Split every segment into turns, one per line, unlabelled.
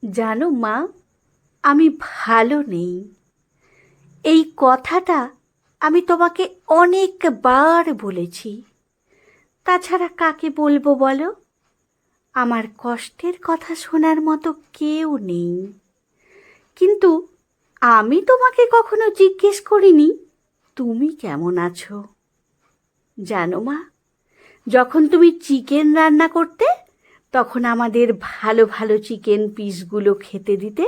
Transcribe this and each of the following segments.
জানো মা, আমি ভালো নেই। এই কথাটা আমি তোমাকে অনেকবার বলেছি। তাছাড়া কাকে বলবো বলো? আমার কষ্টের কথা শোনার মতো কেউ নেই। কিন্তু আমি তোমাকে কখনো জিজ্ঞেস করিনি তুমি কেমন আছো। জানো মা, যখন তুমি চিকেন রান্না করতে, তখন আমাদের ভালো ভালো চিকেন পিসগুলো খেতে দিতে,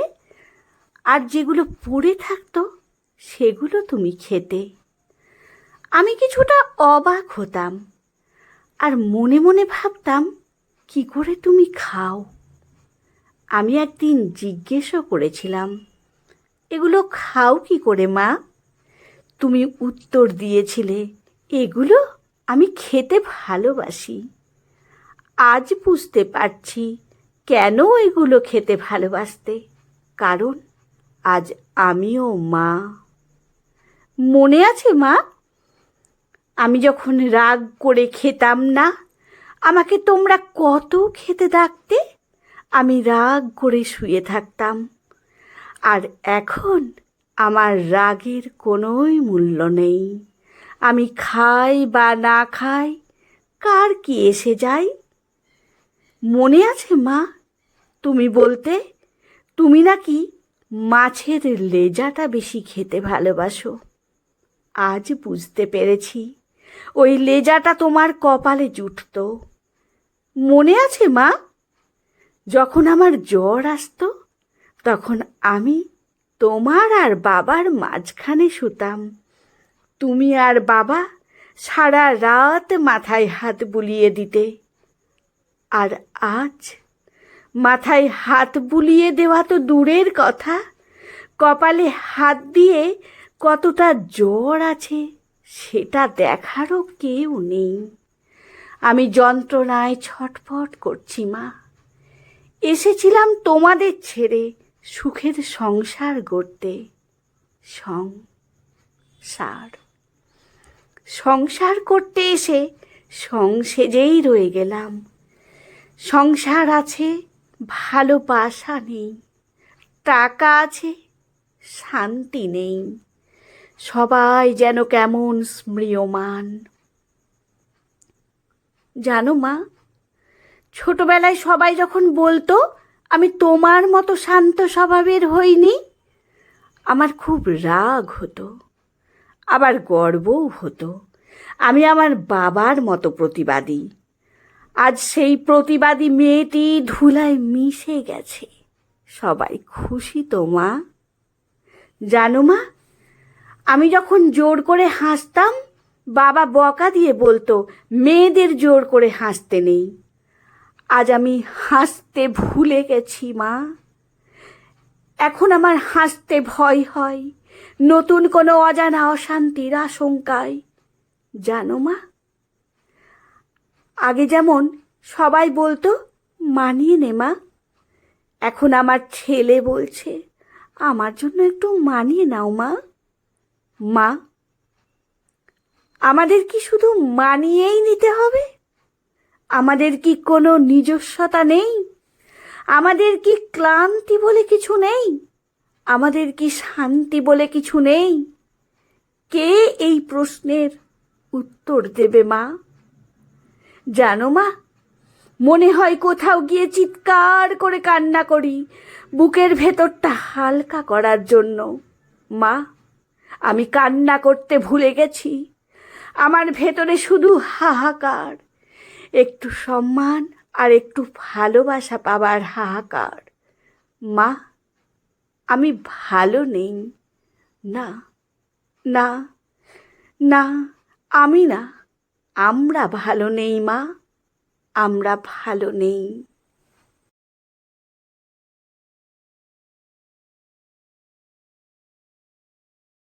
আর যেগুলো পড়ে থাকতো সেগুলো তুমি খেতে। আমি কিছুটা অবাক হতাম, আর মনে মনে ভাবতাম কি করে তুমি খাও। আমি একদিন জিজ্ঞেসও করেছিলাম, এগুলো খাও কি করে মা? তুমি উত্তর দিয়েছিলে, এগুলো আমি খেতে ভালোবাসি। আজ বুঝতে পারছি কেন এগুলো খেতে ভালোবাসতে। কারণ আজ আমিও মা। মনে আছে মা, আমি যখন রাগ করে খেতাম না, আমাকে তোমরা কত খেতে ডাকতে। আমি রাগ করে শুয়ে থাকতাম। আর এখন আমার রাগের কোনোই মূল্য নেই। আমি খাই বা না খাই, কার কি এসে যায়। মনে আছে মা, তুমি বলতে তুমি নাকি মাছের লেজাটা বেশি খেতে ভালোবাসো। আজ বুঝতে পেরেছি ওই লেজাটা তোমার কপালে জুটত। মনে আছে মা, যখন আমার জ্বর আসতো, তখন আমি তোমার আর বাবার মাঝখানে শুতাম। তুমি আর বাবা সারা রাত মাথায় হাত বুলিয়ে দিতে। আর আজ মাথায় হাত বুলিয়ে দেওয়া তো দূরের কথা, কপালে হাত দিয়ে কতটা জ্বর আছে সেটা দেখারও কেউ নেই। আমি যন্ত্রণায় ছটফট করছি মা। এসেছিলাম তোমাদের ছেড়ে সুখের সংসার গড়তে। সংসার সংসার করতে এসে সংসেজেই রয়ে গেলাম। সংসার আছে, ভালোবাসা নেই। টাকা আছে, শান্তি নেই। সবাই যেন কেমন স্মৃয়মান। জানো মা, ছোটবেলায় সবাই যখন বলতো আমি তোমার মতো শান্ত স্বভাবের হইনি, আমার খুব রাগ হতো, আবার গর্বও হতো। আমি আমার বাবার মতো প্রতিবাদী। আজ সেই প্রতিবাদী মেয়েটি ধুলায় মিশে গেছে। সবাই খুশি তো মা? জানো মা, আমি যখন জোর করে হাসতাম, বাবা বকা দিয়ে বলতো মেয়েদের জোর করে হাসতে নেই। আজ আমি হাসতে ভুলে গেছি মা। এখন আমার হাসতে ভয় হয়, নতুন কোনো অজানা অশান্তির আশঙ্কায়। জানো মা, আগে যেমন সবাই বলতো মানিয়ে নে মা, এখন আমার ছেলে বলছে আমার জন্য একটু মানিয়ে নাও মা। মা, আমাদের কি শুধু মানিয়েই নিতে হবে? আমাদের কি কোনো নিজস্বতা নেই? আমাদের কি ক্লান্তি বলে কিছু নেই? আমাদের কি শান্তি বলে কিছু নেই? কে এই প্রশ্নের উত্তর দেবে মা? জানো মা, মনে হয় কোথাও গিয়ে চিৎকার করে কান্না করি বুকের ভেতরটা হালকা করার জন্য। মা, আমি কান্না করতে ভুলে গেছি। আমার ভেতরে শুধু হাহাকার, একটু সম্মান আর একটু ভালোবাসা পাবার হাহাকার। মা, আমি ভালো নেই। না, না, না, আমি না, আমরা ভালো নেই মা, আমরা ভালো নেই।